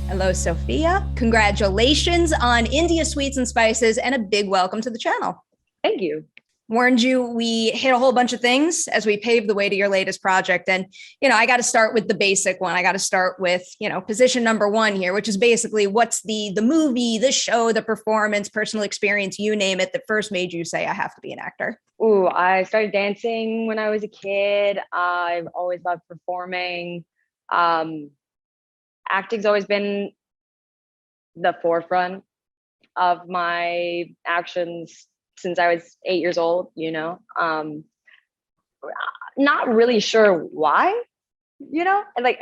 Hello, Sophia. Congratulations on India Sweets and Spices and a big welcome to the channel. Thank you. Warned you, we hit a whole bunch of things as we paved the way to your latest project. And, I got to start with the basic one. I got to start with, position number one here, which is basically what's the movie, the show, the performance, personal experience, you name it, that first made you say, I have to be an actor. Ooh, I started dancing when I was a kid. I've always loved performing. Acting's always been the forefront of my actions since I was 8 years old, not really sure why, like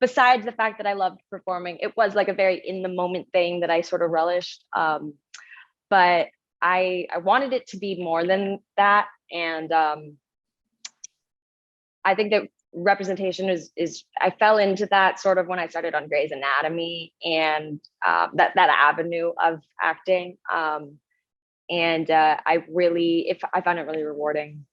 besides the fact that I loved performing, it was like a very in the moment thing that I sort of relished. But I wanted it to be more than that. And I think that representation is I fell into that sort of when I started on Grey's Anatomy and that avenue of acting. And I found it really rewarding,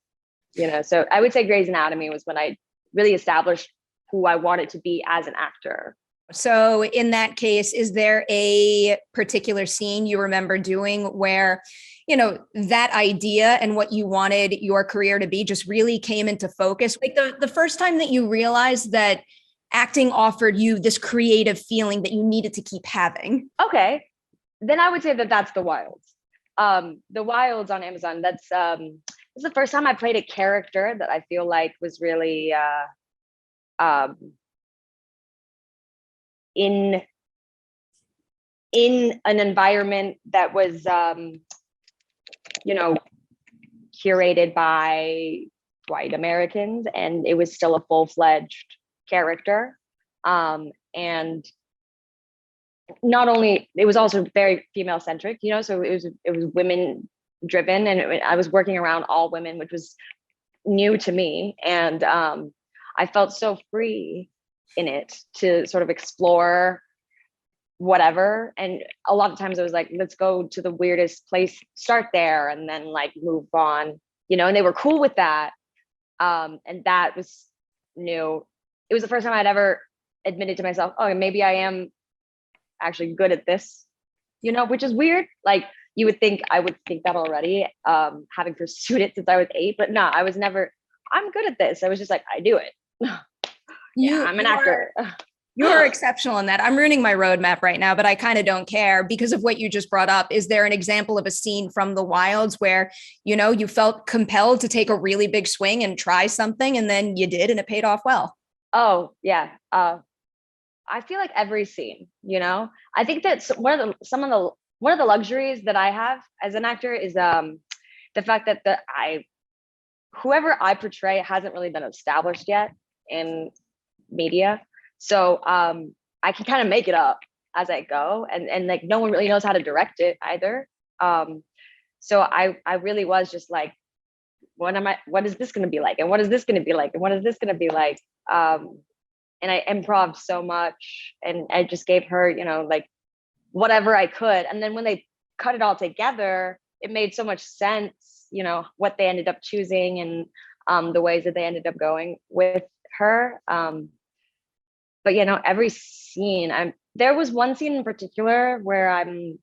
so I would say Grey's Anatomy was when I really established who I wanted to be as an actor. So in that case, is there a particular scene you remember doing where, that idea and what you wanted your career to be just really came into focus? Like the first time that you realized that acting offered you this creative feeling that you needed to keep having? Okay, then I would say that's The Wilds. The Wilds on Amazon. This is the first time I played a character that I feel like was really in an environment that was curated by white Americans, and it was still a full-fledged character. And not only, it was also very female centric, so it was women driven, and I was working around all women, which was new to me. And I felt so free in it to sort of explore whatever. And a lot of times I was like, let's go to the weirdest place, start there, and then like move on, and they were cool with that. And that was new. It was the first time I'd ever admitted to myself, oh, maybe I am actually good at this, which is weird. Like you would think I would think that already, having pursued it since I was 8, but no, I was never, I'm good at this. I was just like, I do it. I'm an actor. You're exceptional in that. I'm ruining my roadmap right now, but I kind of don't care because of what you just brought up. Is there an example of a scene from The Wilds where, you felt compelled to take a really big swing and try something, and then you did and it paid off well? Oh, yeah. I feel like every scene, I think that one of the luxuries that I have as an actor is the fact that whoever I portray hasn't really been established yet in media. So I can kind of make it up as I go, and like no one really knows how to direct it either. So I really was just like, what is this going to be like? And what is this going to be like? And what is this going to be like? And I improv so much, and I just gave her, like whatever I could. And then when they cut it all together, it made so much sense, what they ended up choosing and the ways that they ended up going with her. But every scene, there was one scene in particular where I'm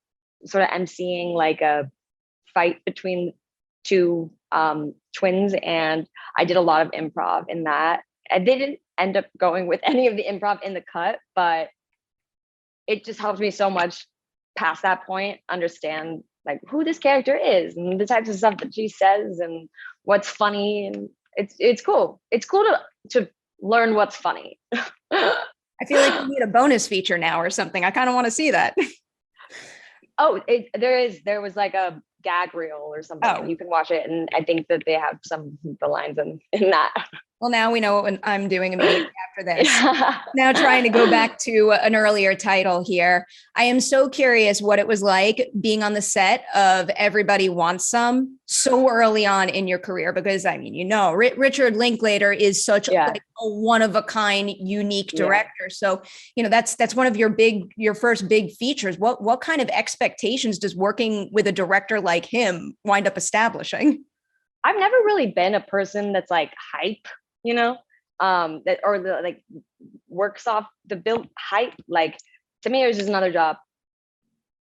sort of emceeing like a fight between two twins, and I did a lot of improv in that. I didn't end up going with any of the improv in the cut, but it just helped me so much past that point understand like who this character is and the types of stuff that she says and what's funny. And it's cool. It's cool to learn what's funny. I feel like you need a bonus feature now or something. I kind of want to see that. Oh, there was like a gag reel or something. Oh. You can watch it, and I think that they have some of the lines in that. Well, now we know what I'm doing immediately after this. Now trying to go back to an earlier title here. I am so curious what it was like being on the set of Everybody Wants Some so early on in your career, because Richard Linklater is such like a one-of-a-kind, unique director. So, that's one of your first big features. What kind of expectations does working with a director like him wind up establishing? I've never really been a person that's like hype, works off the built height. Like, to me, it was just another job.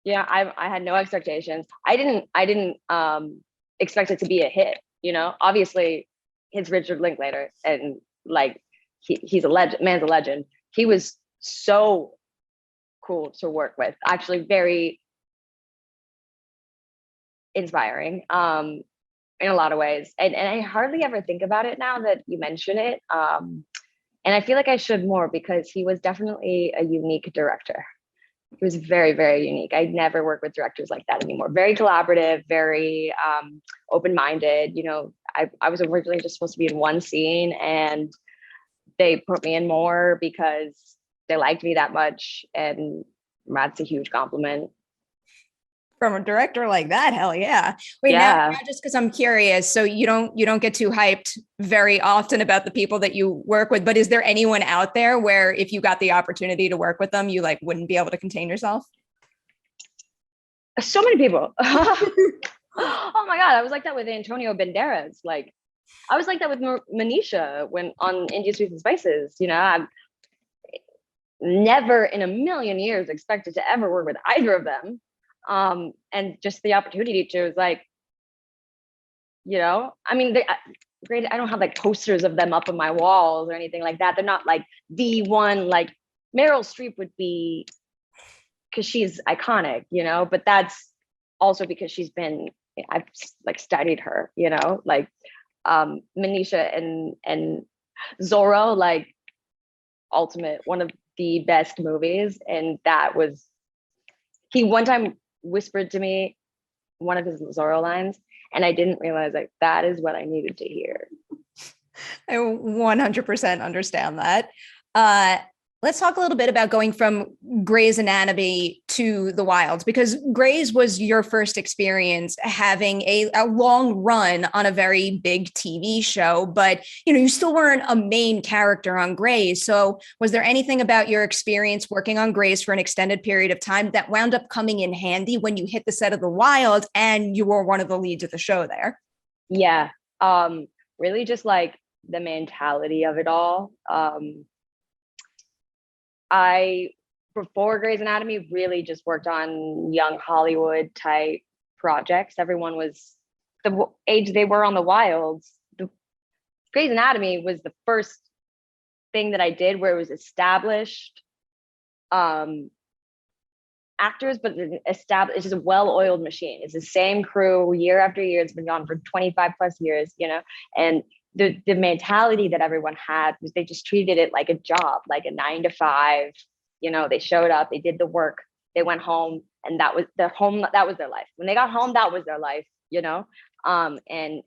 Yeah, I had no expectations. I didn't expect it to be a hit. Obviously, it's Richard Linklater, and like he's a legend. Man's a legend. He was so cool to work with. Actually, very inspiring in a lot of ways. And I hardly ever think about it now that you mention it. And I feel like I should more, because he was definitely a unique director. He was very, very unique. I never work with directors like that anymore. Very collaborative, very open-minded. I was originally just supposed to be in one scene, and they put me in more because they liked me that much. And that's a huge compliment. From a director like that, hell yeah. Wait, Yeah. now just because I'm curious, so you don't get too hyped very often about the people that you work with, but is there anyone out there where if you got the opportunity to work with them, you like wouldn't be able to contain yourself? So many people. Oh my God, I was like that with Antonio Banderas. Like, I was like that with Manisha when on Indian Sweets and Spices. I've never in a million years expected to ever work with either of them. And just the opportunity to was like, I mean, great. I don't have like posters of them up on my walls or anything like that. They're not like the one, like Meryl Streep would be, because she's iconic, but that's also because I've like studied her, like Manisha and Zorro, like ultimate, one of the best movies. And that was, he one time whispered to me one of his Zorro lines, and I didn't realize like that is what I needed to hear. I 100% understand that. Let's talk a little bit about going from Grey's Anatomy to The Wilds, because Grey's was your first experience having a long run on a very big TV show, but you still weren't a main character on Grey's. So was there anything about your experience working on Grey's for an extended period of time that wound up coming in handy when you hit the set of The Wild and you were one of the leads of the show there? Yeah, really just like the mentality of it all. I, before Grey's Anatomy, really just worked on young Hollywood type projects. Everyone was the age they were on The Wilds. Grey's Anatomy was the first thing that I did where it was established actors, but established, it's just a well-oiled machine. It's the same crew year after year. It's been on for 25 plus years, and the mentality that everyone had was they just treated it like a job, like a 9 to 5. They showed up, they did the work, they went home, and that was their home. That was their life. When they got home, that was their life. And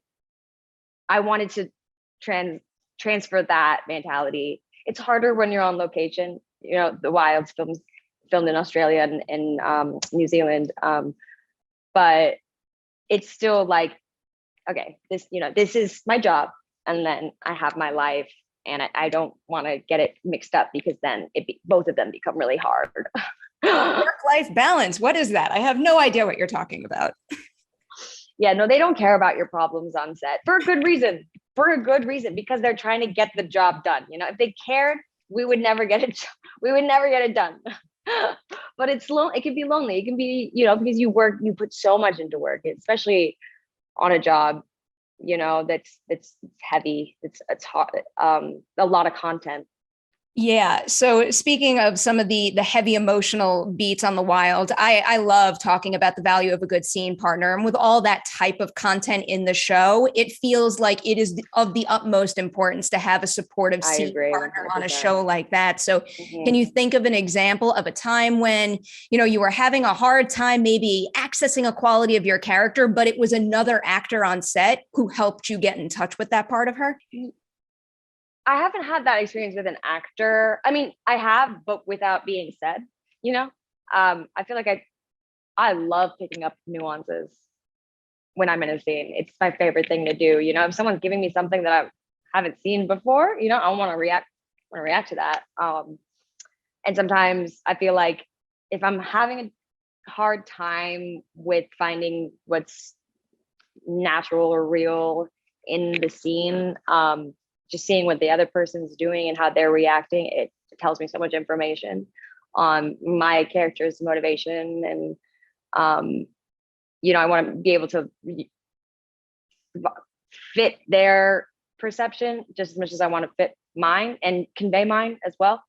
I wanted to transfer that mentality. It's harder when you're on location. The Wilds filmed in Australia and New Zealand, but it's still like, okay, this is my job. And then I have my life, and I don't want to get it mixed up, because then both of them become really hard. Work-life balance. What is that? I have no idea what you're talking about. Yeah, no, they don't care about your problems on set for a good reason. Because they're trying to get the job done. If they cared, we would never get it. We would never get it done. But it's lonely. It can be lonely. It can be, because you put so much into work, especially on a job that's heavy, it's hard, a lot of content. Yeah. So speaking of some of the heavy emotional beats on The Wild, I love talking about the value of a good scene partner. And with all that type of content in the show, it feels like it is of the utmost importance to have a supportive scene partner 100%. On a show like that. So Can you think of an example of a time when, you were having a hard time maybe accessing a quality of your character, but it was another actor on set who helped you get in touch with that part of her? I haven't had that experience with an actor. I mean, I have, but without being said, I feel like I love picking up nuances when I'm in a scene. It's my favorite thing to do. If someone's giving me something that I haven't seen before, I want to react to that. And sometimes I feel like if I'm having a hard time with finding what's natural or real in the scene, just seeing what the other person's doing and how they're reacting, it tells me so much information on my character's motivation. And I want to be able to fit their perception just as much as I want to fit mine and convey mine as well.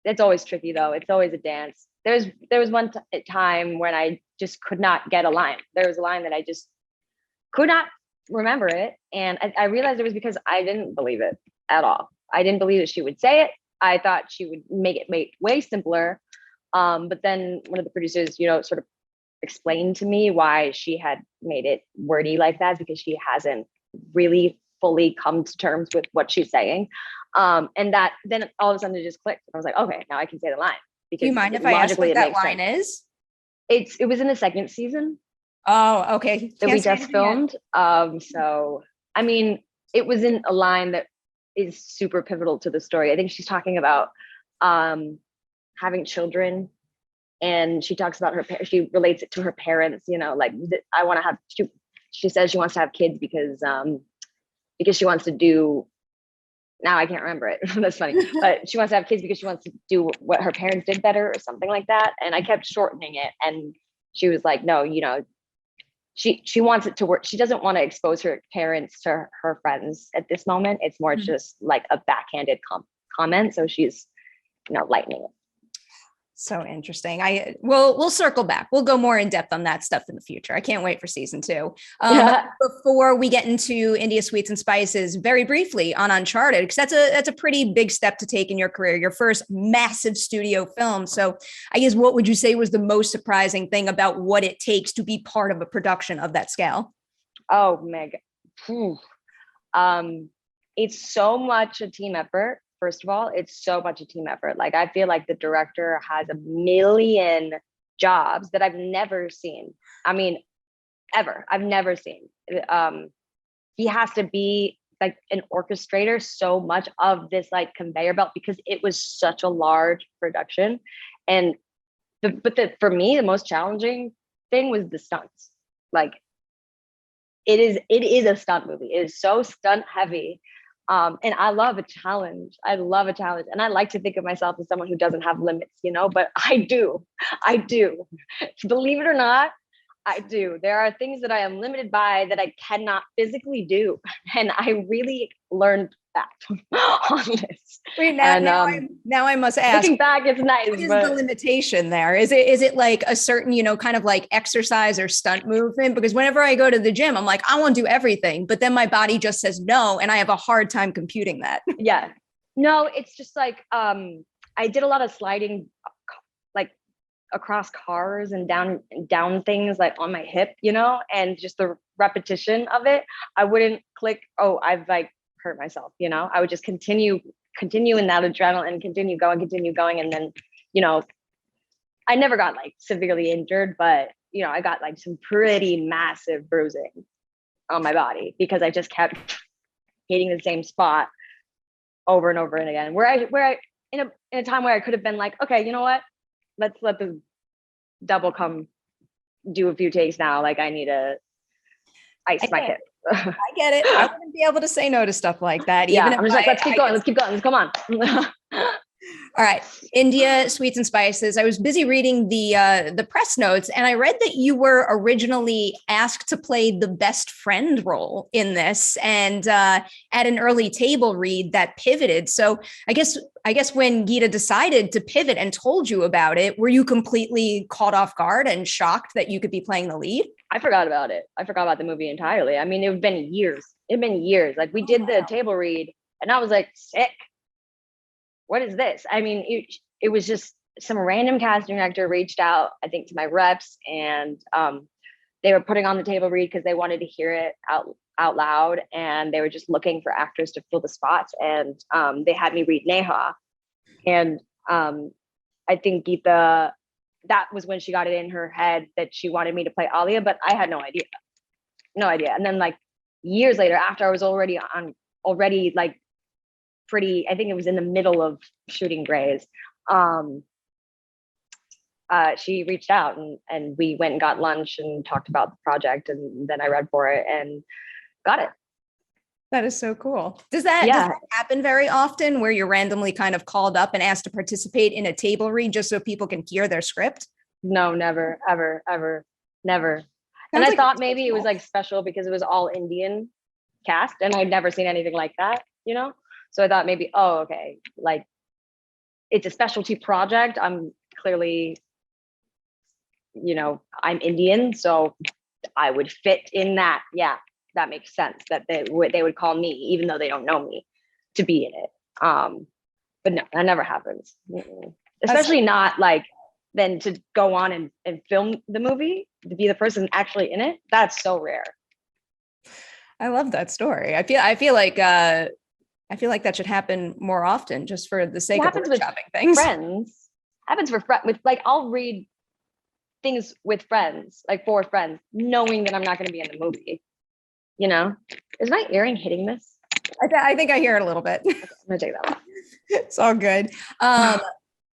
It's always tricky though. It's always a dance. There was one time when I just could not get a line. There was a line that I just could not remember it. And I realized it was because I didn't believe it at all. I didn't believe that she would say it. I thought she would make it way simpler. But then one of the producers, sort of explained to me why she had made it wordy like that, because she hasn't really fully come to terms with what she's saying. And that then all of a sudden it just clicked. I was like, okay, now I can say the line. Do you mind if I ask what that line is? It was in the second season. Oh, okay. That we just filmed. So I mean, it was in a line that is super pivotal to the story. I think she's talking about having children, and she talks about she relates it to her parents, like I want to have, she says she wants to have kids because she wants to do, now I can't remember it. That's funny. But she wants to have kids because she wants to do what her parents did better or something like that. And I kept shortening it. And she was like, no, she wants it to work. She doesn't want to expose her parents to her friends at this moment. It's more just like a backhanded comment. So she's, lightening it. So interesting. We'll circle back. We'll go more in depth on that stuff in the future. I can't wait for season 2. Before we get into India Sweets and Spices, very briefly on Uncharted, because that's a pretty big step to take in your career, your first massive studio film. So I guess what would you say was the most surprising thing about what it takes to be part of a production of that scale? Oh, Meg. It's so much a team effort. First of all, it's so much a team effort. Like, I feel like the director has a million jobs that I've never seen. I mean, ever. I've never seen. He has to be like an orchestrator so much of this like conveyor belt, because it was such a large production. And for me, the most challenging thing was the stunts. Like, it is a stunt movie. It is so stunt heavy. And I love a challenge. And I like to think of myself as someone who doesn't have limits, but I do. Believe it or not, I do. There are things that I am limited by that I cannot physically do. And I really learned that on this. Wait, now I must ask. Looking back, it's nice. What is the limitation there? Is it like a certain, kind of like exercise or stunt movement? Because whenever I go to the gym, I'm like, I want to do everything, but then my body just says no, and I have a hard time computing that. Yeah. No, it's just like I did a lot of sliding, like across cars and down things, like on my hip, and just the repetition of it. I wouldn't click, oh, I've like hurt myself, I would just continue in that adrenaline, continue going. And then, I never got like severely injured, but I got like some pretty massive bruising on my body because I just kept hitting the same spot over and over and again, where I in a time where I could have been like, okay, you know what, let's let the double come do a few takes now. Like, I need to ice my hip. I get it. I wouldn't be able to say no to stuff like that. Yeah, I'm just like, let's keep going. Come on. All right. India Sweets and Spices. I was busy reading the press notes, and I read that you were originally asked to play the best friend role in this, and at an early table read that pivoted. So I guess when Geeta decided to pivot and told you about it, were you completely caught off guard and shocked that you could be playing the lead? I forgot about it. I forgot about the movie entirely. I mean, it'd been years. Like, we did the table read, and I was like, sick. What is this? I mean, it was just some random casting director reached out, I think, to my reps, and they were putting on the table read because they wanted to hear it out loud, and they were just looking for actors to fill the spots. And they had me read Neha, and I think Geeta, that was when she got it in her head that she wanted me to play Alia, but I had no idea. And then like years later, after I was already like pretty, I think it was in the middle of shooting Grays, she reached out, and we went and got lunch and talked about the project, and then I read for it and got it. That is so cool. Does Yeah. that happen very often where you're randomly kind of called up and asked to participate in a table read just so people can hear their script? No, never, ever, ever, never. And Sounds I like thought it's maybe it was personal. like special because it was all Indian cast and I'd never seen anything like that, you know? So I thought maybe, oh, okay, like it's a specialty project. I'm clearly, I'm Indian, so I would fit in that. Yeah, that makes sense that they would call me, even though they don't know me, to be in it. But no, that never happens. Mm-mm. That's Especially not like then to go on and film the movie, to be the person actually in it. That's so rare. I love that story. I feel like that should happen more often just for the It sake of happens with workshopping things. friends. Happens for friends with like I'll read things with friends, like for friends, knowing that I'm not going to be in the movie. You know, is my earring hitting this? I think I hear it a little bit. Okay, I'm gonna take that off. It's all good.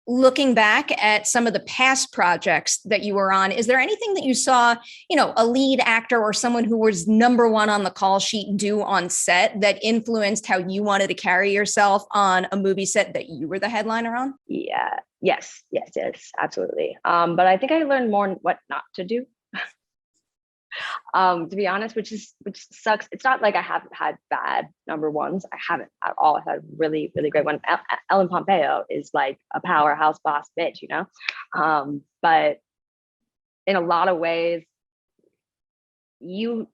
Looking back at some of the past projects that you were on, is there anything that you saw, a lead actor or someone who was number one on the call sheet do on set that influenced how you wanted to carry yourself on a movie set that you were the headliner on? Yeah. Yes, absolutely. But I think I learned more on what not to do. To be honest, which sucks. It's not like I haven't had bad number ones. I haven't at all. I've had really, really great one. Ellen Pompeo is like a powerhouse boss bitch, but in a lot of ways, it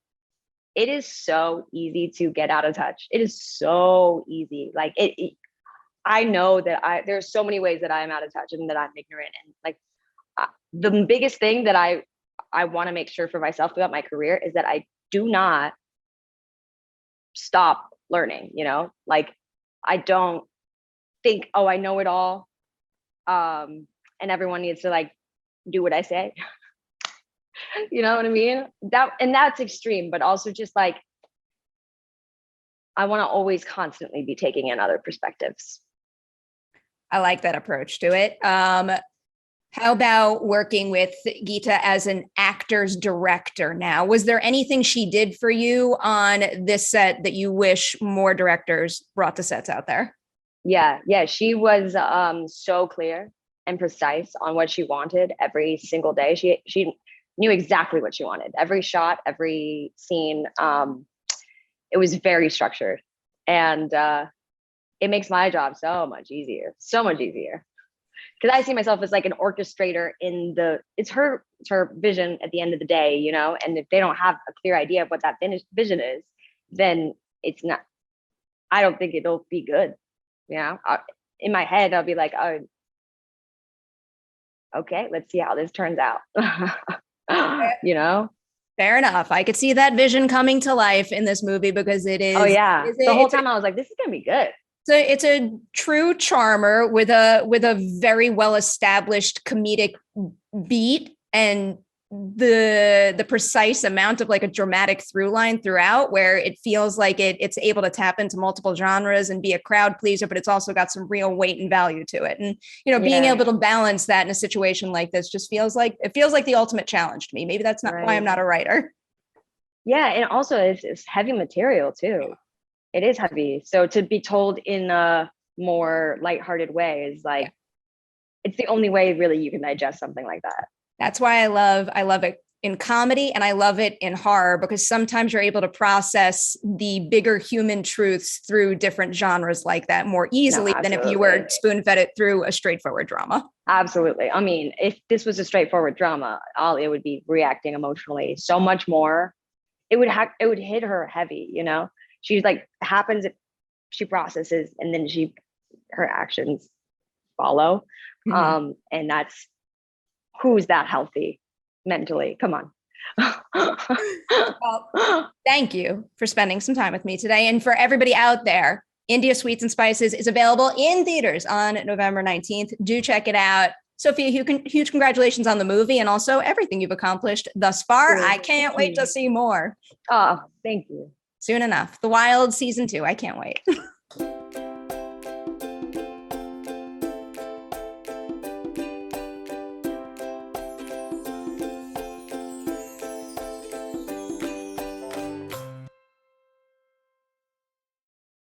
is so easy to get out of touch. It is so easy. Like I know that there's so many ways that I am out of touch and that I'm ignorant. And like the biggest thing that I want to make sure for myself throughout my career is that I do not stop learning, like I don't think, oh, I know it all. And everyone needs to like do what I say. You know what I mean? That's extreme, but also just like, I want to always constantly be taking in other perspectives. I like that approach to it. How about working with Geeta as an actor's director now? Was there anything she did for you on this set that you wish more directors brought to sets out there? Yeah. She was so clear and precise on what she wanted every single day. She knew exactly what she wanted. Every shot, every scene. It was very structured. And it makes my job so much easier. So much easier. Because I see myself as like an orchestrator it's her vision at the end of the day, and if they don't have a clear idea of what that vision is, then it's not, I don't think it'll be good. In my head, I'll be like, oh, okay, let's see how this turns out. Fair enough. I could see that vision coming to life in this movie because it is. Oh yeah. The whole time I was like, this is going to be good. So it's a true charmer with a very well established comedic beat and the precise amount of like a dramatic through line throughout where it feels like it's able to tap into multiple genres and be a crowd pleaser, but it's also got some real weight and value to it. And being able to balance that in a situation like this just feels like the ultimate challenge to me. Maybe that's not why I'm not a writer. Yeah, and also it's heavy material too. It is heavy. So to be told in a more lighthearted way is like, it's the only way really you can digest something like that. That's why I love it in comedy and I love it in horror because sometimes you're able to process the bigger human truths through different genres like that more easily than if you were spoon-fed it through a straightforward drama. Absolutely. I mean, if this was a straightforward drama, Alia would be reacting emotionally so much more. It would hit her heavy, She's like happens, she processes, and then her actions follow. Mm-hmm. And that's who's that healthy mentally? Come on. Well, thank you for spending some time with me today. And for everybody out there, India Sweets and Spices is available in theaters on November 19th. Do check it out. Sophia, huge congratulations on the movie and also everything you've accomplished thus far. I can't wait to see more. Oh, thank you. Soon enough. The Wild season 2. I can't wait.